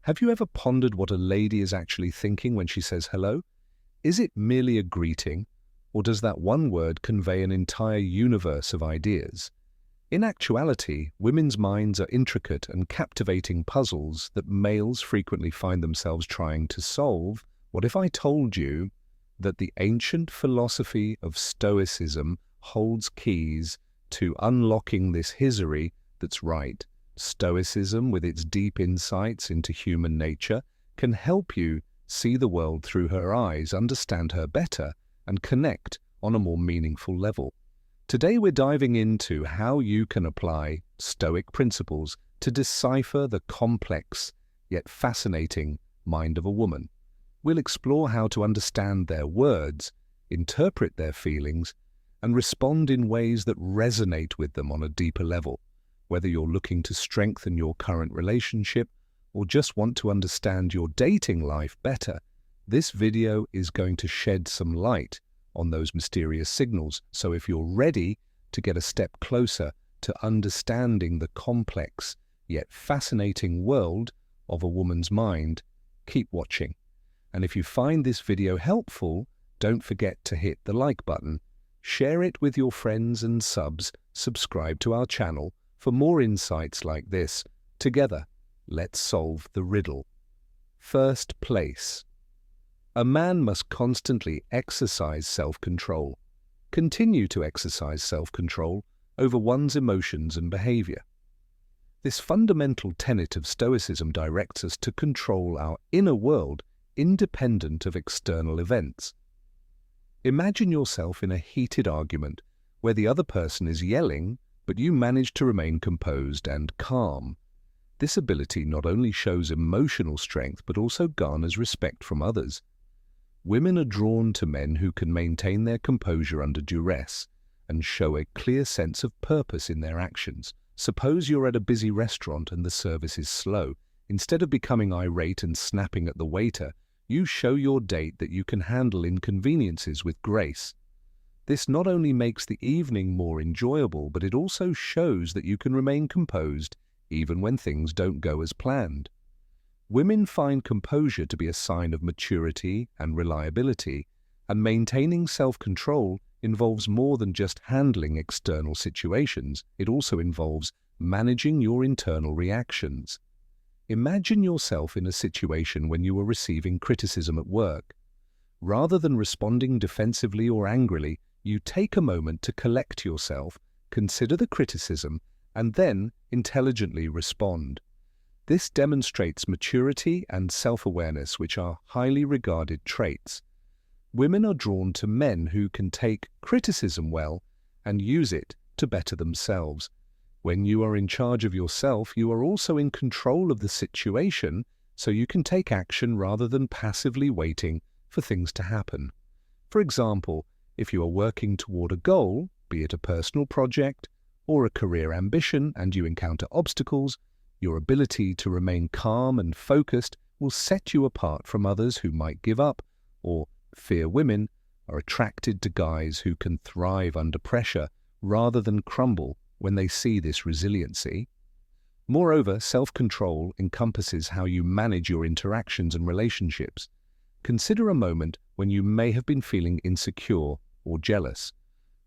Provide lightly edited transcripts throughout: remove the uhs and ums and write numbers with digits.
Have you ever pondered what a lady is actually thinking when she says hello? Is it merely a greeting, or does that one word convey an entire universe of ideas? In actuality, women's minds are intricate and captivating puzzles that males frequently find themselves trying to solve. What if I told you that the ancient philosophy of Stoicism holds keys to unlocking this history that's right? Stoicism, with its deep insights into human nature, can help you see the world through her eyes, understand her better, and connect on a more meaningful level. Today we're diving into how you can apply Stoic principles to decipher the complex yet fascinating mind of a woman. We'll explore how to understand their words, interpret their feelings, and respond in ways that resonate with them on a deeper level. Whether you're looking to strengthen your current relationship or just want to understand your dating life better, this video is going to shed some light on those mysterious signals. So if you're ready to get a step closer to understanding the complex yet fascinating world of a woman's mind, keep watching. And if you find this video helpful, don't forget to hit the like button, share it with your friends and subscribe to our channel for more insights like this. Together, let's solve the riddle. First place. A man must constantly exercise self-control, continue to exercise self-control over one's emotions and behavior. This fundamental tenet of Stoicism directs us to control our inner world independent of external events. Imagine yourself in a heated argument where the other person is yelling, but you manage to remain composed and calm. This ability not only shows emotional strength but also garners respect from others. Women are drawn to men who can maintain their composure under duress and show a clear sense of purpose in their actions. Suppose you're at a busy restaurant and the service is slow. Instead of becoming irate and snapping at the waiter, you show your date that you can handle inconveniences with grace. This not only makes the evening more enjoyable, but it also shows that you can remain composed even when things don't go as planned. Women find composure to be a sign of maturity and reliability, and maintaining self-control involves more than just handling external situations. It also involves managing your internal reactions. Imagine yourself in a situation when you are receiving criticism at work. Rather than responding defensively or angrily, you take a moment to collect yourself, consider the criticism, and then intelligently respond. This demonstrates maturity and self-awareness, which are highly regarded traits. Women are drawn to men who can take criticism well and use it to better themselves. When you are in charge of yourself, you are also in control of the situation, so you can take action rather than passively waiting for things to happen. For example, if you are working toward a goal, be it a personal project or a career ambition, and you encounter obstacles, your ability to remain calm and focused will set you apart from others who might give up or fear. Women are attracted to guys who can thrive under pressure rather than crumble when they see this resiliency. Moreover, self-control encompasses how you manage your interactions and relationships. Consider a moment when you may have been feeling insecure or jealous.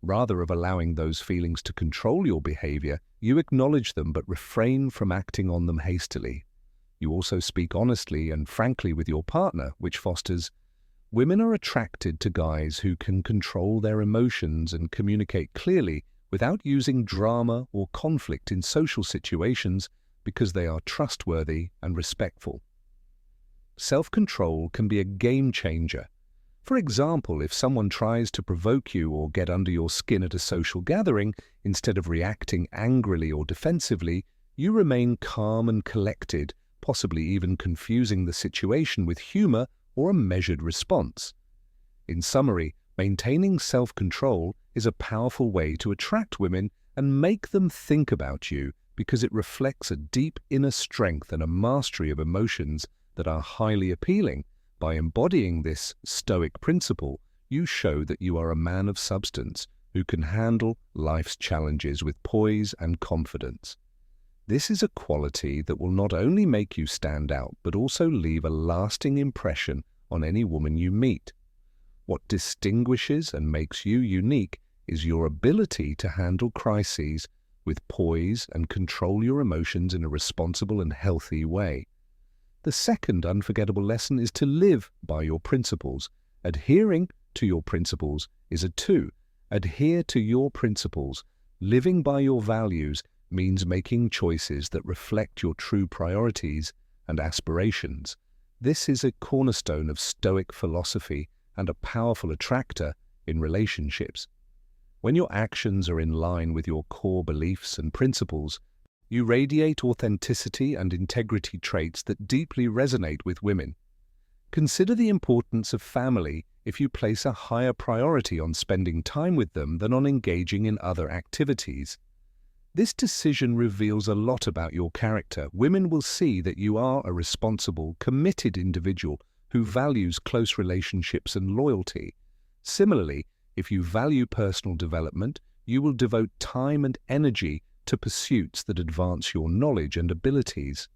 Rather of allowing those feelings to control your behavior, you acknowledge them but refrain from acting on them hastily. You also speak honestly and frankly with your partner, which fosters. Women are attracted to guys who can control their emotions and communicate clearly without using drama or conflict in social situations because they are trustworthy and respectful. Self-control can be a game changer. For example, if someone tries to provoke you or get under your skin at a social gathering, instead of reacting angrily or defensively, you remain calm and collected, possibly even confusing the situation with humor or a measured response. In summary, maintaining self-control is a powerful way to attract women and make them think about you because it reflects a deep inner strength and a mastery of emotions that are highly appealing. By embodying this Stoic principle, you show that you are a man of substance who can handle life's challenges with poise and confidence. This is a quality that will not only make you stand out, but also leave a lasting impression on any woman you meet. What distinguishes and makes you unique is your ability to handle crises with poise and control your emotions in a responsible and healthy way. The second unforgettable lesson is to live by your principles. Adhering to your principles is a two. Adhere to your principles. Living by your values means making choices that reflect your true priorities and aspirations. This is a cornerstone of Stoic philosophy and a powerful attractor in relationships. When your actions are in line with your core beliefs and principles, you radiate authenticity and integrity traits that deeply resonate with women. Consider the importance of family if you place a higher priority on spending time with them than on engaging in other activities. This decision reveals a lot about your character. Women will see that you are a responsible, committed individual who values close relationships and loyalty. Similarly, if you value personal development, you will devote time and energy to pursuits that advance your knowledge and abilities.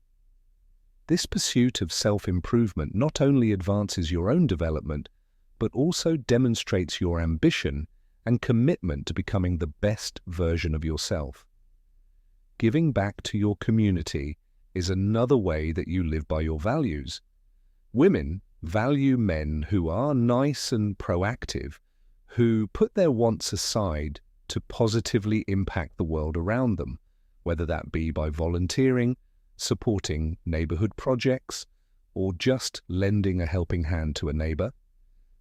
This pursuit of self-improvement not only advances your own development, but also demonstrates your ambition and commitment to becoming the best version of yourself. Giving back to your community is another way that you live by your values. Women value men who are nice and proactive, who put their wants aside to positively impact the world around them, whether that be by volunteering, supporting neighborhood projects, or just lending a helping hand to a neighbor.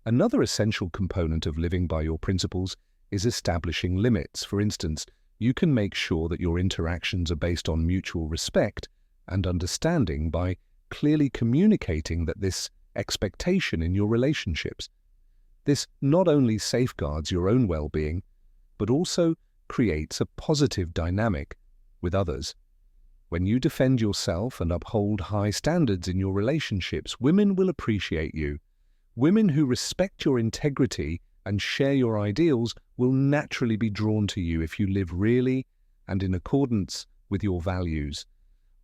Another essential component of living by your principles is establishing limits. For instance, you can make sure that your interactions are based on mutual respect and understanding by clearly communicating that this expectation in your relationships. This not only safeguards your own well-being, but also creates a positive dynamic with others. When you defend yourself and uphold high standards in your relationships, women will appreciate you. Women who respect your integrity and share your ideals will naturally be drawn to you if you live really and in accordance with your values.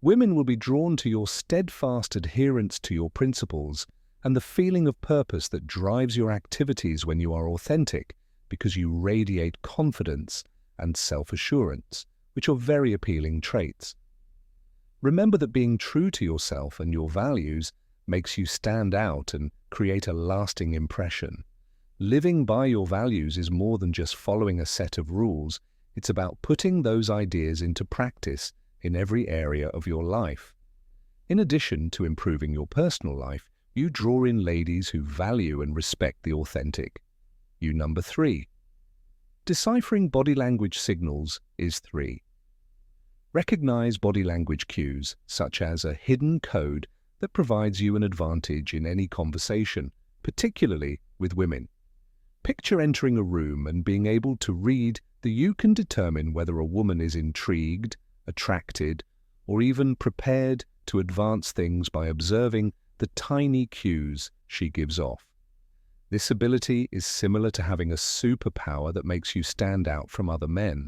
Women will be drawn to your steadfast adherence to your principles and the feeling of purpose that drives your activities when you are authentic, because you radiate confidence and self-assurance, which are very appealing traits. Remember that being true to yourself and your values makes you stand out and create a lasting impression. Living by your values is more than just following a set of rules. It's about putting those ideas into practice in every area of your life. In addition to improving your personal life, you draw in ladies who value and respect the authentic. Number 3. Deciphering body language signals is 3. Recognize body language cues, such as a hidden code that provides you an advantage in any conversation, particularly with women. Picture entering a room and being able to read that you can determine whether a woman is intrigued, attracted, or even prepared to advance things by observing the tiny cues she gives off. This ability is similar to having a superpower that makes you stand out from other men.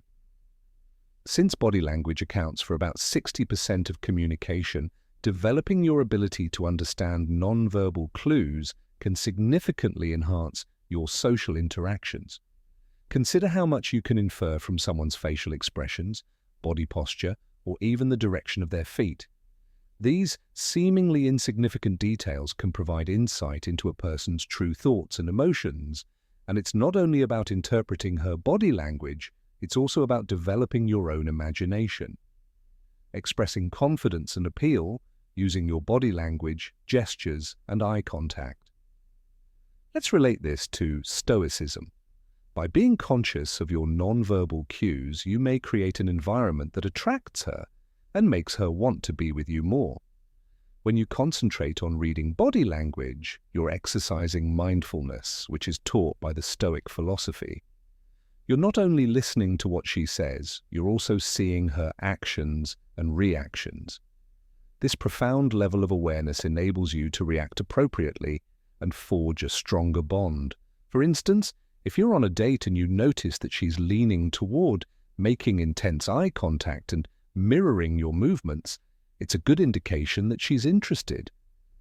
Since body language accounts for about 60% of communication, developing your ability to understand nonverbal clues can significantly enhance your social interactions. Consider how much you can infer from someone's facial expressions, body posture, or even the direction of their feet. These seemingly insignificant details can provide insight into a person's true thoughts and emotions, and it's not only about interpreting her body language, it's also about developing your own imagination. Expressing confidence and appeal using your body language, gestures, and eye contact. Let's relate this to Stoicism. By being conscious of your nonverbal cues, you may create an environment that attracts her and makes her want to be with you more. When you concentrate on reading body language, you're exercising mindfulness, which is taught by the Stoic philosophy. You're not only listening to what she says, you're also seeing her actions and reactions. This profound level of awareness enables you to react appropriately and forge a stronger bond. For instance, if you're on a date and you notice that she's leaning toward making intense eye contact and mirroring your movements, it's a good indication that she's interested.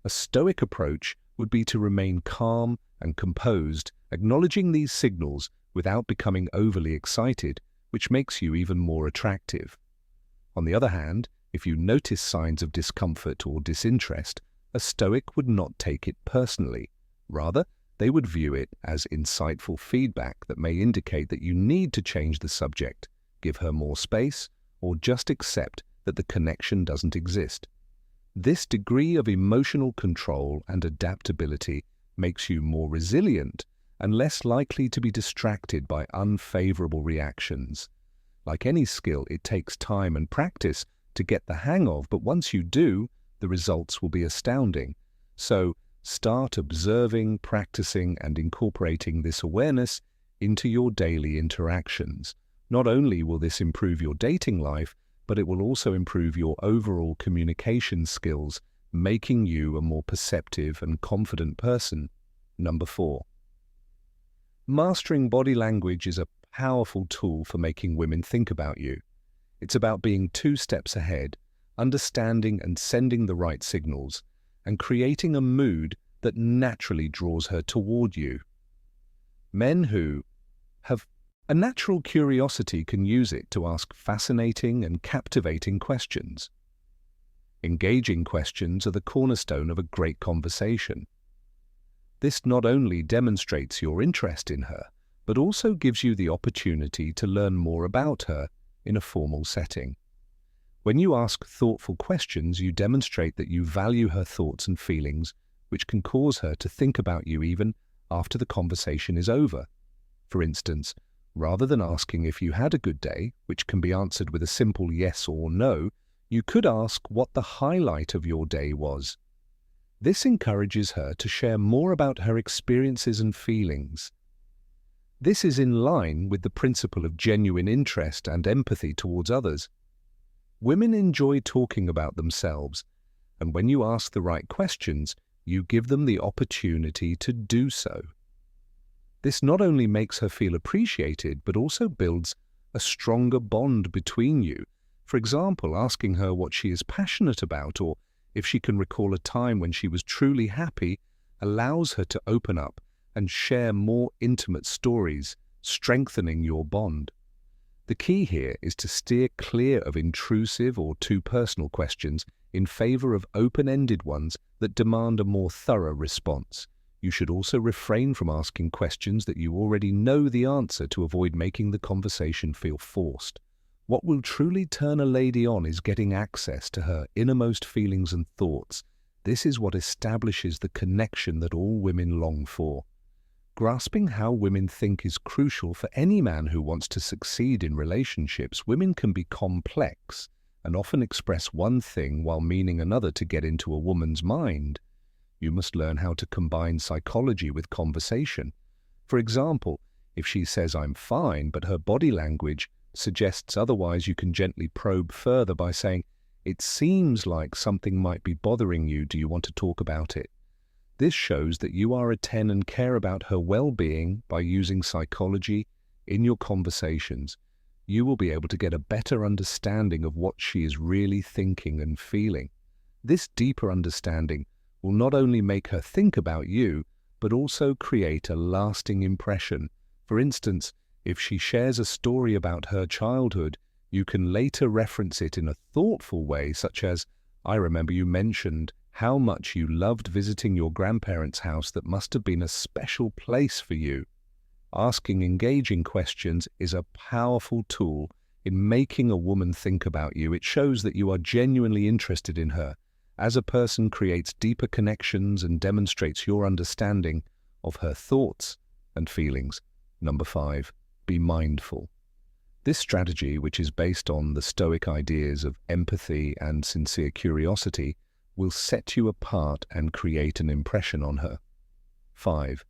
A Stoic approach would be to remain calm and composed, acknowledging these signals without becoming overly excited, which makes you even more attractive. On the other hand, if you notice signs of discomfort or disinterest, a Stoic would not take it personally. Rather, they would view it as insightful feedback that may indicate that you need to change the subject, give her more space, or just accept that the connection doesn't exist. This degree of emotional control and adaptability makes you more resilient and less likely to be distracted by unfavorable reactions. Like any skill, it takes time and practice to get the hang of, but once you do, the results will be astounding. So, start observing, practicing, and incorporating this awareness into your daily interactions. Not only will this improve your dating life, but it will also improve your overall communication skills, making you a more perceptive and confident person. Number 4. Mastering body language is a powerful tool for making women think about you. It's about being 2 steps ahead, understanding and sending the right signals, and creating a mood that naturally draws her toward you. Men who have a natural curiosity can use it to ask fascinating and captivating questions. Engaging questions are the cornerstone of a great conversation. This not only demonstrates your interest in her, but also gives you the opportunity to learn more about her in a formal setting. When you ask thoughtful questions, you demonstrate that you value her thoughts and feelings, which can cause her to think about you even after the conversation is over. For instance, rather than asking if you had a good day, which can be answered with a simple yes or no, you could ask what the highlight of your day was. This encourages her to share more about her experiences and feelings. This is in line with the principle of genuine interest and empathy towards others. Women enjoy talking about themselves, and when you ask the right questions, you give them the opportunity to do so. This not only makes her feel appreciated, but also builds a stronger bond between you. For example, asking her what she is passionate about or if she can recall a time when she was truly happy allows her to open up and share more intimate stories, strengthening your bond. The key here is to steer clear of intrusive or too personal questions in favor of open-ended ones that demand a more thorough response. You should also refrain from asking questions that you already know the answer to avoid making the conversation feel forced. What will truly turn a lady on is getting access to her innermost feelings and thoughts. This is what establishes the connection that all women long for. Grasping how women think is crucial for any man who wants to succeed in relationships. Women can be complex and often express one thing while meaning another to get into a woman's mind. You must learn how to combine psychology with conversation. For example, if she says "I'm fine," but her body language suggests otherwise, you can gently probe further by saying, "It seems like something might be bothering you. Do you want to talk about it?" This shows that you are a 10 and care about her well-being. By using psychology in your conversations, you will be able to get a better understanding of what she is really thinking and feeling. This deeper understanding will not only make her think about you, but also create a lasting impression. For instance, if she shares a story about her childhood, you can later reference it in a thoughtful way, such as, "I remember you mentioned how much you loved visiting your grandparents' house. That must have been a special place for you." Asking engaging questions is a powerful tool in making a woman think about you. It shows that you are genuinely interested in her as a person, creates deeper connections, and demonstrates your understanding of her thoughts and feelings. Number 5, be mindful. This strategy, which is based on the Stoic ideas of empathy and sincere curiosity, will set you apart and create an impression on her. 5.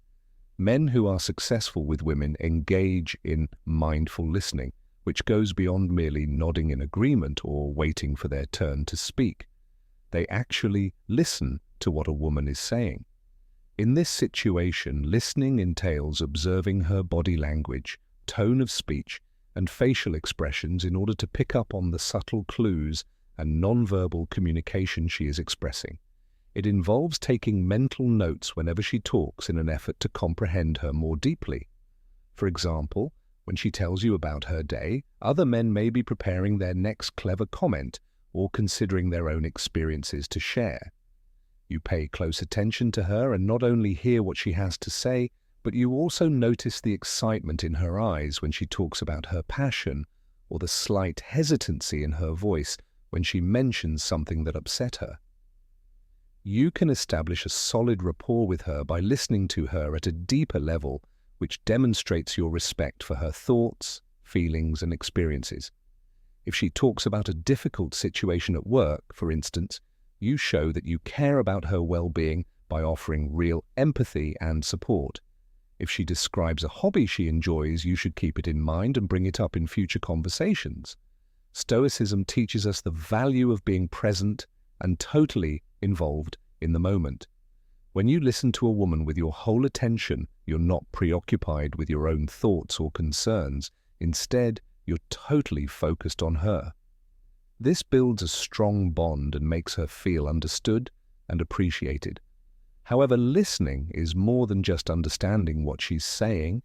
Men who are successful with women engage in mindful listening, which goes beyond merely nodding in agreement or waiting for their turn to speak. They actually listen to what a woman is saying. In this situation, listening entails observing her body language, tone of speech, and facial expressions in order to pick up on the subtle clues and nonverbal communication she is expressing. It involves taking mental notes whenever she talks in an effort to comprehend her more deeply. For example, when she tells you about her day, other men may be preparing their next clever comment or considering their own experiences to share. You pay close attention to her and not only hear what she has to say, but you also notice the excitement in her eyes when she talks about her passion, or the slight hesitancy in her voice when she mentions something that upset her. You can establish a solid rapport with her by listening to her at a deeper level, which demonstrates your respect for her thoughts, feelings, and experiences. If she talks about a difficult situation at work, for instance, you show that you care about her well-being by offering real empathy and support. If she describes a hobby she enjoys, you should keep it in mind and bring it up in future conversations. Stoicism teaches us the value of being present and totally involved in the moment. When you listen to a woman with your whole attention, you're not preoccupied with your own thoughts or concerns. Instead, you're totally focused on her. This builds a strong bond and makes her feel understood and appreciated. However, listening is more than just understanding what she's saying.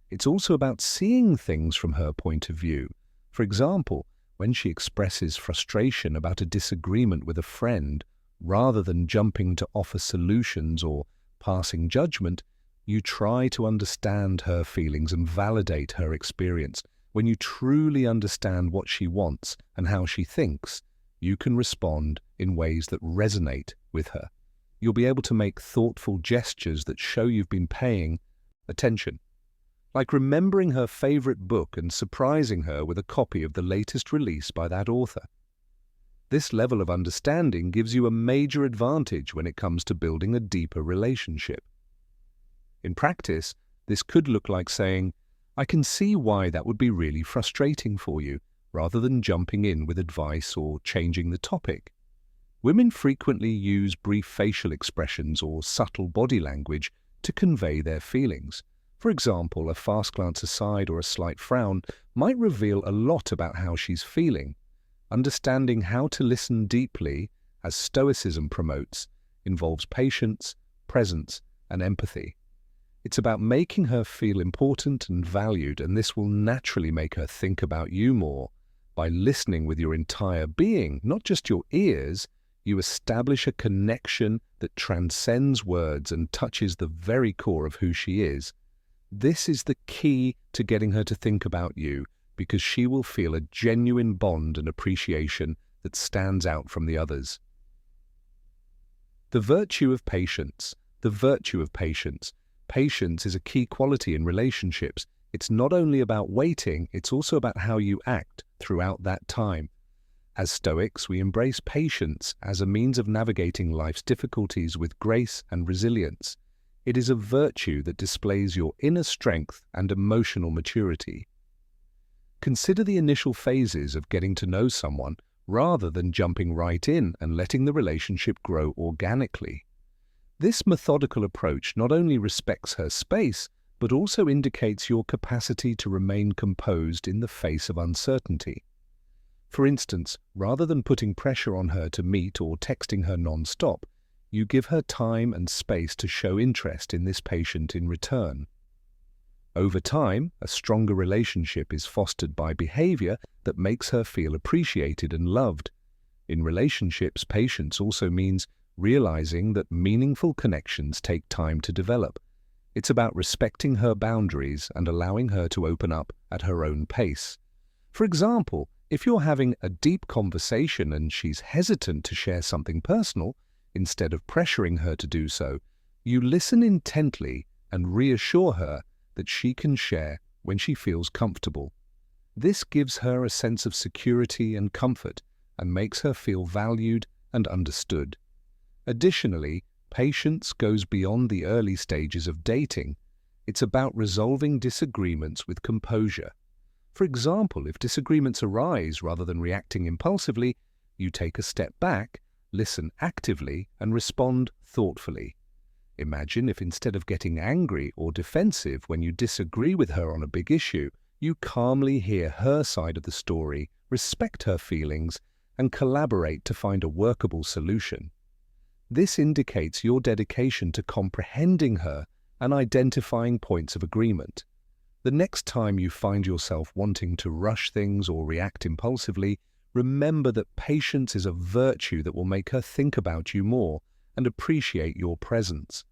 It's also about seeing things from her point of view. For example, when she expresses frustration about a disagreement with a friend, rather than jumping to offer solutions or passing judgment, you try to understand her feelings and validate her experience. When you truly understand what she wants and how she thinks, you can respond in ways that resonate with her. You'll be able to make thoughtful gestures that show you've been paying attention, like remembering her favorite book and surprising her with a copy of the latest release by that author. This level of understanding gives you a major advantage when it comes to building a deeper relationship. In practice, this could look like saying, "I can see why that would be really frustrating for you," rather than jumping in with advice or changing the topic. Women frequently use brief facial expressions or subtle body language to convey their feelings. For example, a fast glance aside or a slight frown might reveal a lot about how she's feeling. Understanding how to listen deeply, as Stoicism promotes, involves patience, presence, and empathy. It's about making her feel important and valued, and this will naturally make her think about you more. By listening with your entire being, not just your ears, you establish a connection that transcends words and touches the very core of who she is. This is the key to getting her to think about you, because she will feel a genuine bond and appreciation that stands out from the others. The virtue of patience. The virtue of patience. Patience is a key quality in relationships. It's not only about waiting, it's also about how you act throughout that time. As Stoics, we embrace patience as a means of navigating life's difficulties with grace and resilience. It is a virtue that displays your inner strength and emotional maturity. Consider the initial phases of getting to know someone rather than jumping right in and letting the relationship grow organically. This methodical approach not only respects her space, but also indicates your capacity to remain composed in the face of uncertainty. For instance, rather than putting pressure on her to meet or texting her non-stop, you give her time and space to show interest in this patient in return. Over time, a stronger relationship is fostered by behavior that makes her feel appreciated and loved. In relationships, patience also means realizing that meaningful connections take time to develop. It's about respecting her boundaries and allowing her to open up at her own pace. For example, if you're having a deep conversation and she's hesitant to share something personal, instead of pressuring her to do so, you listen intently and reassure her that she can share when she feels comfortable. This gives her a sense of security and comfort and makes her feel valued and understood. Additionally, patience goes beyond the early stages of dating. It's about resolving disagreements with composure. For example, if disagreements arise rather than reacting impulsively, you take a step back, listen actively, and respond thoughtfully. Imagine if instead of getting angry or defensive when you disagree with her on a big issue, You calmly hear her side of the story, respect her feelings, and collaborate to find a workable solution. This indicates your dedication to comprehending her and identifying points of agreement. The next time you find yourself wanting to rush things or react impulsively, remember that patience is a virtue that will make her think about you more and appreciate your presence.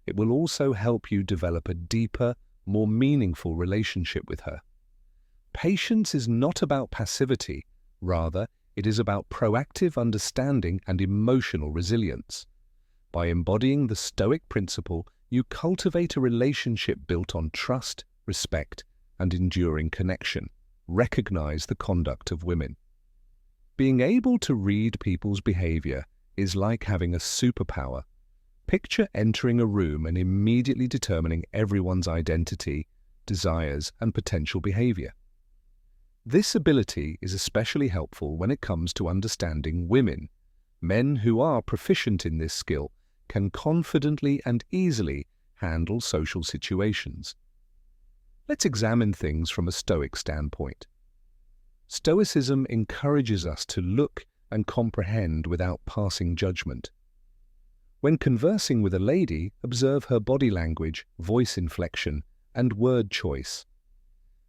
It will also help you develop a deeper, more meaningful relationship with her. Patience is not about passivity. Rather, it is about proactive understanding and emotional resilience. By embodying the Stoic principle, you cultivate a relationship built on trust, respect, and enduring connection. Recognize the conduct of women. Being able to read people's behavior is like having a superpower. Picture entering a room and immediately determining everyone's identity, desires, and potential behavior. This ability is especially helpful when it comes to understanding women. Men who are proficient in this skill can confidently and easily handle social situations. Let's examine things from a Stoic standpoint. Stoicism encourages us to look and comprehend without passing judgment. When conversing with a lady, observe her body language, voice inflection, and word choice.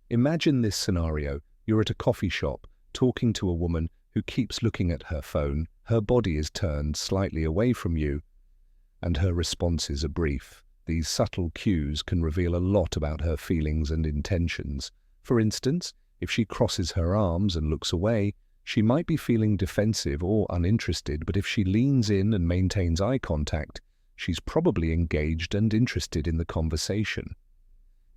Imagine this scenario. You're at a coffee shop, talking to a woman who keeps looking at her phone. Her body is turned slightly away from you, and her responses are brief. These subtle cues can reveal a lot about her feelings and intentions. For instance, if she crosses her arms and looks away, she might be feeling defensive or uninterested, but if she leans in and maintains eye contact, she's probably engaged and interested in the conversation.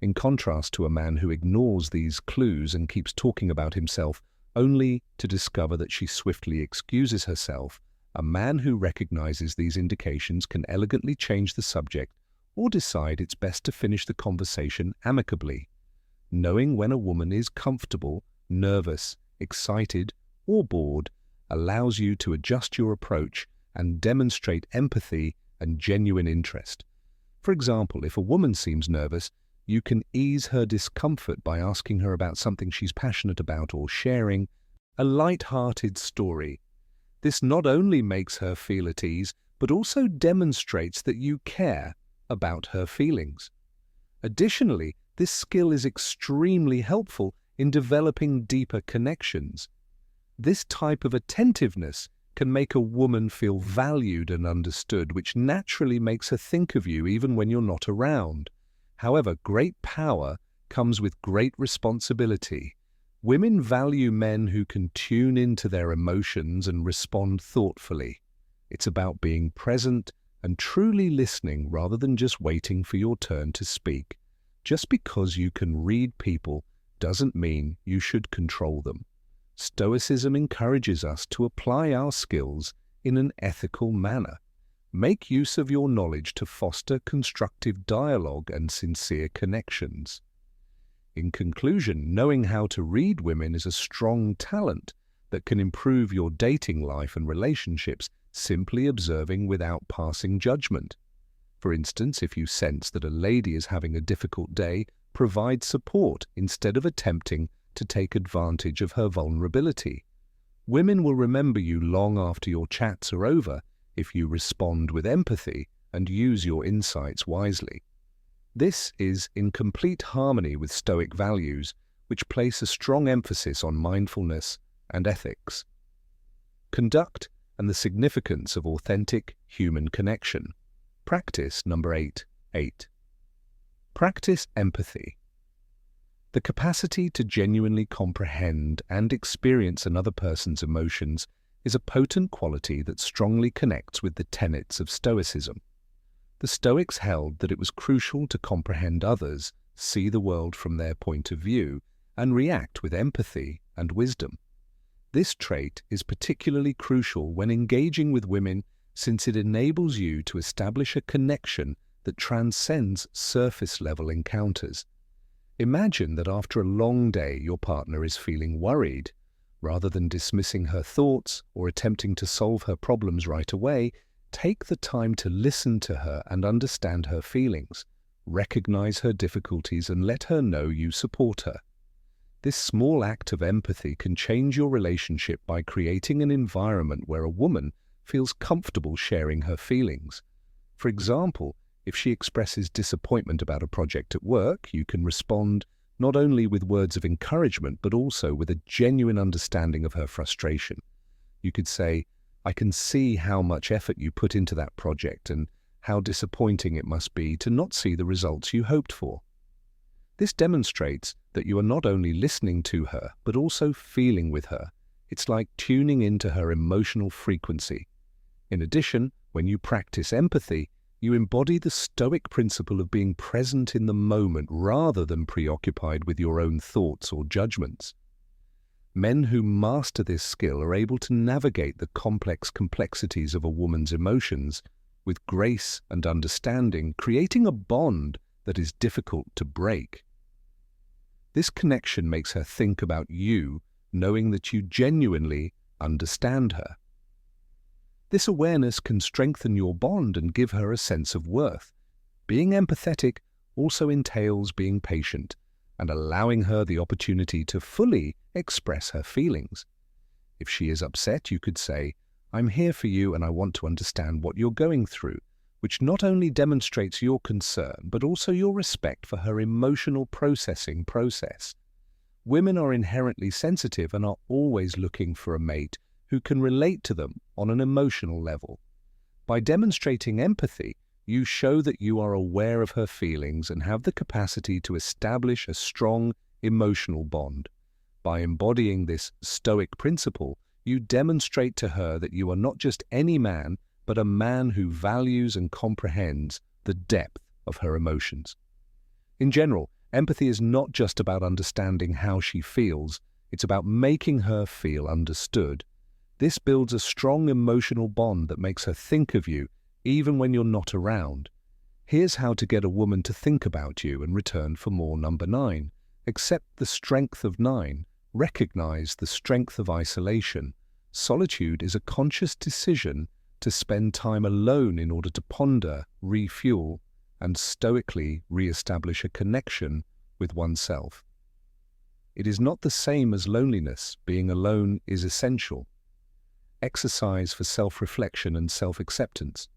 In contrast to a man who ignores these clues and keeps talking about himself only to discover that she swiftly excuses herself, a man who recognizes these indications can elegantly change the subject or decide it's best to finish the conversation amicably. Knowing when a woman is comfortable, nervous, excited, or bored allows you to adjust your approach and demonstrate empathy and genuine interest. For example, if a woman seems nervous, you can ease her discomfort by asking her about something she's passionate about or sharing a light-hearted story. This not only makes her feel at ease, but also demonstrates that you care about her feelings. Additionally, this skill is extremely helpful in developing deeper connections. This type of attentiveness can make a woman feel valued and understood, which naturally makes her think of you even when you're not around. However, great power comes with great responsibility. Women value men who can tune into their emotions and respond thoughtfully. It's about being present and truly listening rather than just waiting for your turn to speak. Just because you can read people doesn't mean you should control them. Stoicism encourages us to apply our skills in an ethical manner. Make use of your knowledge to foster constructive dialogue and sincere connections. In conclusion, knowing how to read women is a strong talent that can improve your dating life and relationships simply observing without passing judgment. For instance, if you sense that a lady is having a difficult day, provide support instead of attempting to take advantage of her vulnerability. Women will remember you long after your chats are over if you respond with empathy and use your insights wisely. This is in complete harmony with Stoic values, which place a strong emphasis on mindfulness and ethics. Conduct and the significance of authentic human connection. Practice number 8. Practice empathy. The capacity to genuinely comprehend and experience another person's emotions is a potent quality that strongly connects with the tenets of Stoicism. The Stoics held that it was crucial to comprehend others, see the world from their point of view, and react with empathy and wisdom. This trait is particularly crucial when engaging with women, since it enables you to establish a connection that transcends surface-level encounters. Imagine that after a long day your partner is feeling worried. Rather than dismissing her thoughts or attempting to solve her problems right away, take the time to listen to her and understand her feelings. Recognize her difficulties and let her know you support her. This small act of empathy can change your relationship by creating an environment where a woman feels comfortable sharing her feelings. For example, if she expresses disappointment about a project at work, you can respond not only with words of encouragement, but also with a genuine understanding of her frustration. You could say, "I can see how much effort you put into that project and how disappointing it must be to not see the results you hoped for." This demonstrates that you are not only listening to her, but also feeling with her. It's like tuning into her emotional frequency. In addition, when you practice empathy, you embody the Stoic principle of being present in the moment rather than preoccupied with your own thoughts or judgments. Men who master this skill are able to navigate the complex complexities of a woman's emotions with grace and understanding, creating a bond that is difficult to break. This connection makes her think about you, knowing that you genuinely understand her. This awareness can strengthen your bond and give her a sense of worth. Being empathetic also entails being patient and allowing her the opportunity to fully express her feelings. If she is upset, you could say, "I'm here for you and I want to understand what you're going through," which not only demonstrates your concern, but also your respect for her emotional processing process. Women are inherently sensitive and are always looking for a mate who can relate to them on an emotional level. By demonstrating empathy, you show that you are aware of her feelings and have the capacity to establish a strong emotional bond. By embodying this Stoic principle, you demonstrate to her that you are not just any man, but a man who values and comprehends the depth of her emotions. In general, empathy is not just about understanding how she feels, it's about making her feel understood. This builds a strong emotional bond that makes her think of you even when you're not around. Here's how to get a woman to think about you in return for more. Number 9. Accept the strength of 9. Recognize the strength of isolation. Solitude is a conscious decision to spend time alone in order to ponder, refuel, and stoically re-establish a connection with oneself. It is not the same as loneliness. Being alone is essential. Exercise for self-reflection and self-acceptance.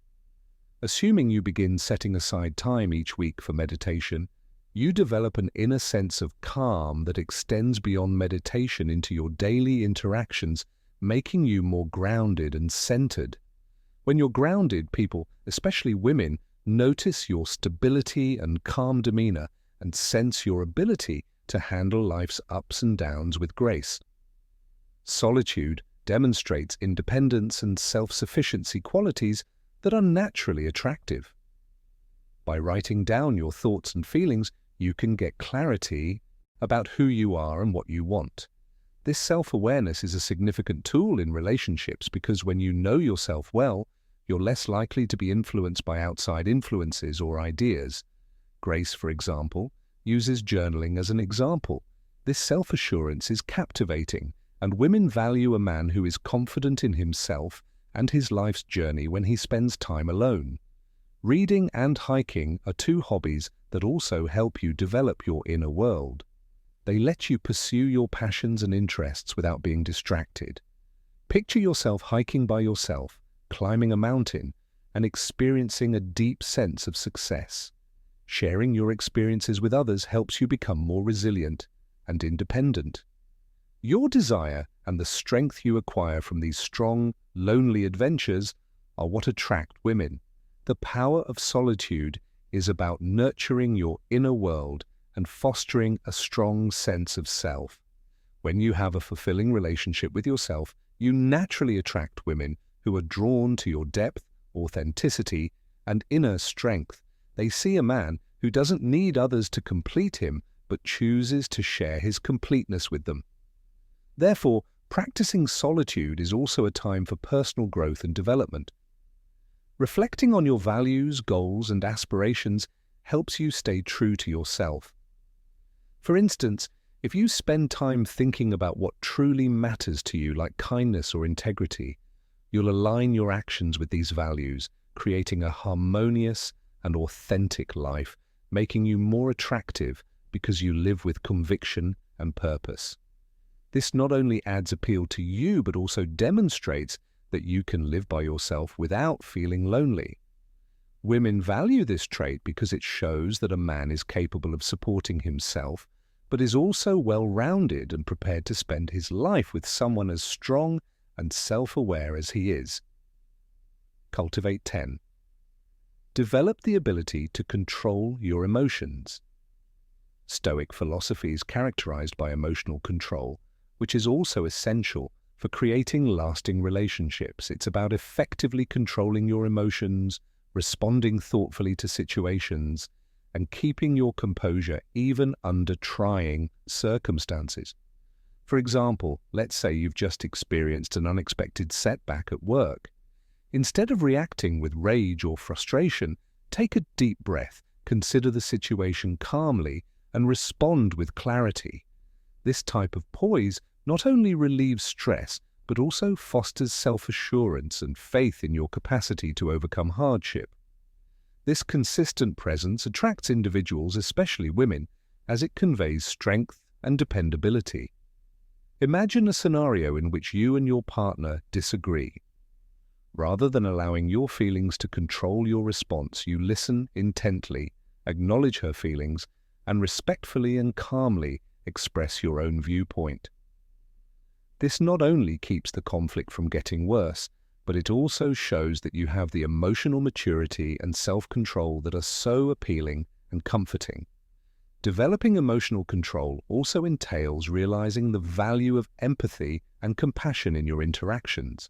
Assuming you begin setting aside time each week for meditation, you develop an inner sense of calm that extends beyond meditation into your daily interactions, making you more grounded and centered. When you're grounded, people, especially women, notice your stability and calm demeanor and sense your ability to handle life's ups and downs with grace. Solitude demonstrates independence and self-sufficiency, qualities that are naturally attractive. By writing down your thoughts and feelings, you can get clarity about who you are and what you want. This self-awareness is a significant tool in relationships because when you know yourself well, you're less likely to be influenced by outside influences or ideas. Grace, for example, uses journaling as an example. This self-assurance is captivating, and women value a man who is confident in himself and his life's journey when he spends time alone. Reading and hiking are two hobbies that also help you develop your inner world. They let you pursue your passions and interests without being distracted. Picture yourself hiking by yourself, climbing a mountain, and experiencing a deep sense of success. Sharing your experiences with others helps you become more resilient and independent. Your desire and the strength you acquire from these strong, lonely adventures are what attract women. The power of solitude is about nurturing your inner world and fostering a strong sense of self. When you have a fulfilling relationship with yourself, you naturally attract women who are drawn to your depth, authenticity, and inner strength. They see a man who doesn't need others to complete him, but chooses to share his completeness with them. Therefore, practicing solitude is also a time for personal growth and development. Reflecting on your values, goals, and aspirations helps you stay true to yourself. For instance, if you spend time thinking about what truly matters to you, like kindness or integrity, you'll align your actions with these values, creating a harmonious and authentic life, making you more attractive because you live with conviction and purpose. This not only adds appeal to you, but also demonstrates that you can live by yourself without feeling lonely. Women value this trait because it shows that a man is capable of supporting himself, but is also well-rounded and prepared to spend his life with someone as strong and self-aware as he is. Cultivate 10. Develop the ability to control your emotions. Stoic philosophy is characterized by emotional control, which is also essential for creating lasting relationships. It's about effectively controlling your emotions, responding thoughtfully to situations, and keeping your composure even under trying circumstances. For example, let's say you've just experienced an unexpected setback at work. Instead of reacting with rage or frustration, take a deep breath, consider the situation calmly, and respond with clarity. This type of poise not only relieves stress, but also fosters self-assurance and faith in your capacity to overcome hardship. This consistent presence attracts individuals, especially women, as it conveys strength and dependability. Imagine a scenario in which you and your partner disagree. Rather than allowing your feelings to control your response, you listen intently, acknowledge her feelings, and respectfully and calmly express your own viewpoint. This not only keeps the conflict from getting worse, but it also shows that you have the emotional maturity and self-control that are so appealing and comforting. Developing emotional control also entails realizing the value of empathy and compassion in your interactions.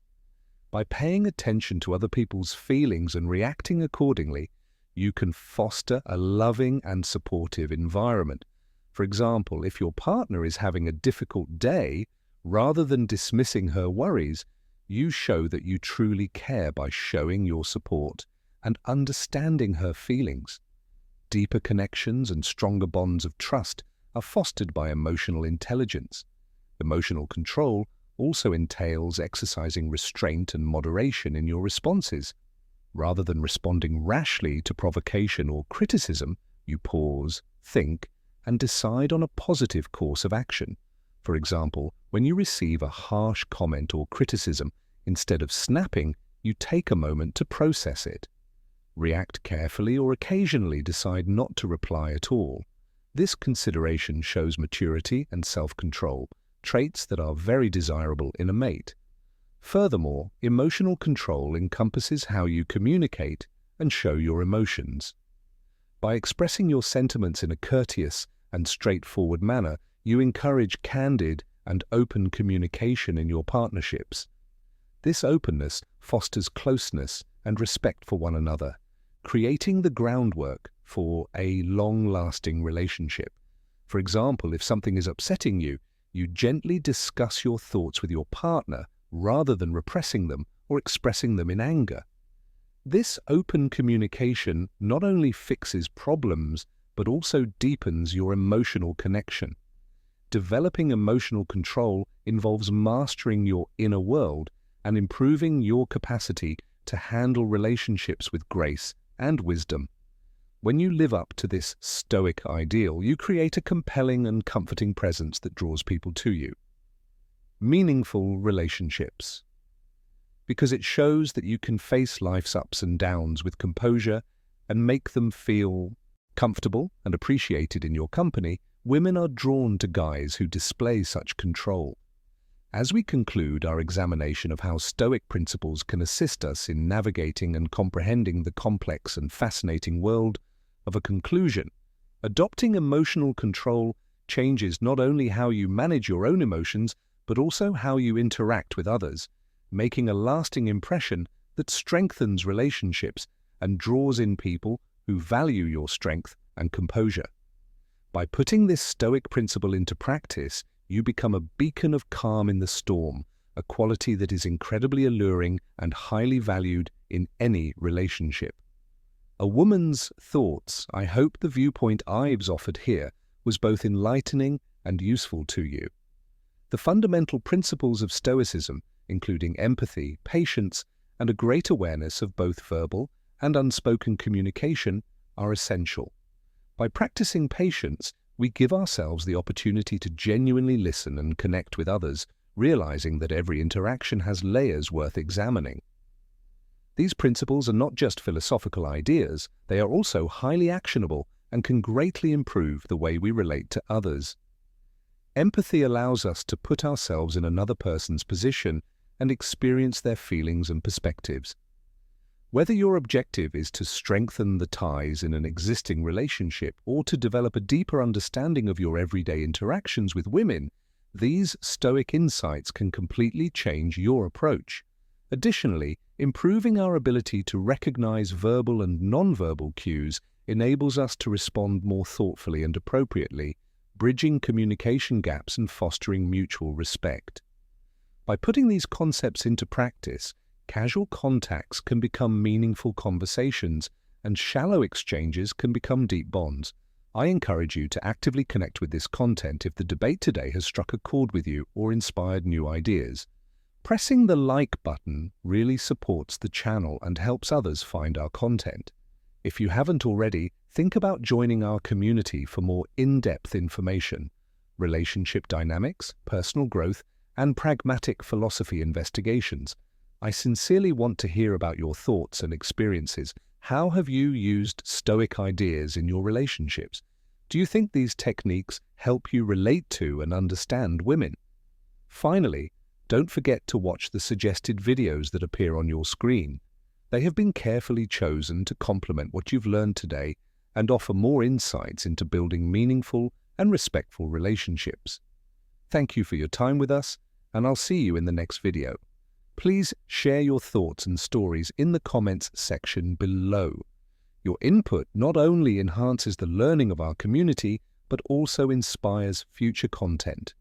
By paying attention to other people's feelings and reacting accordingly, you can foster a loving and supportive environment. For example, if your partner is having a difficult day, rather than dismissing her worries, you show that you truly care by showing your support and understanding her feelings. Deeper connections and stronger bonds of trust are fostered by emotional intelligence. Emotional control also entails exercising restraint and moderation in your responses. Rather than responding rashly to provocation or criticism, you pause, think, and decide on a positive course of action. For example, when you receive a harsh comment or criticism, instead of snapping, you take a moment to process it. React carefully or occasionally decide not to reply at all. This consideration shows maturity and self-control, traits that are very desirable in a mate. Furthermore, emotional control encompasses how you communicate and show your emotions. By expressing your sentiments in a courteous and straightforward manner, you encourage candid and open communication in your partnerships. This openness fosters closeness and respect for one another, creating the groundwork for a long-lasting relationship. For example, if something is upsetting you, you gently discuss your thoughts with your partner rather than repressing them or expressing them in anger. This open communication not only fixes problems, but also deepens your emotional connection. Developing emotional control involves mastering your inner world and improving your capacity to handle relationships with grace and wisdom. When you live up to this Stoic ideal, you create a compelling and comforting presence that draws people to you. Meaningful relationships. Because it shows that you can face life's ups and downs with composure and make them feel comfortable and appreciated in your company, women are drawn to guys who display such control. As we conclude our examination of how Stoic principles can assist us in navigating and comprehending the complex and fascinating world of a conclusion, adopting emotional control changes not only how you manage your own emotions, but also how you interact with others, making a lasting impression that strengthens relationships and draws in people who value your strength and composure. By putting this Stoic principle into practice, you become a beacon of calm in the storm, a quality that is incredibly alluring and highly valued in any relationship. A woman's thoughts. I hope the viewpoint I've offered here was both enlightening and useful to you. The fundamental principles of Stoicism, including empathy, patience, and a great awareness of both verbal and unspoken communication, are essential. By practicing patience, we give ourselves the opportunity to genuinely listen and connect with others, realizing that every interaction has layers worth examining. These principles are not just philosophical ideas, they are also highly actionable and can greatly improve the way we relate to others. Empathy allows us to put ourselves in another person's position and experience their feelings and perspectives. Whether your objective is to strengthen the ties in an existing relationship or to develop a deeper understanding of your everyday interactions with women, these Stoic insights can completely change your approach. Additionally, improving our ability to recognize verbal and nonverbal cues enables us to respond more thoughtfully and appropriately, bridging communication gaps and fostering mutual respect. By putting these concepts into practice, casual contacts can become meaningful conversations, and shallow exchanges can become deep bonds. I encourage you to actively connect with this content if the debate today has struck a chord with you or inspired new ideas. Pressing the like button really supports the channel and helps others find our content. If you haven't already, think about joining our community for more in-depth information, relationship dynamics, personal growth, and pragmatic philosophy investigations. I sincerely want to hear about your thoughts and experiences. How have you used Stoic ideas in your relationships? Do you think these techniques help you relate to and understand women? Finally, don't forget to watch the suggested videos that appear on your screen. They have been carefully chosen to complement what you've learned today and offer more insights into building meaningful and respectful relationships. Thank you for your time with us, and I'll see you in the next video. Please share your thoughts and stories in the comments section below. Your input not only enhances the learning of our community, but also inspires future content.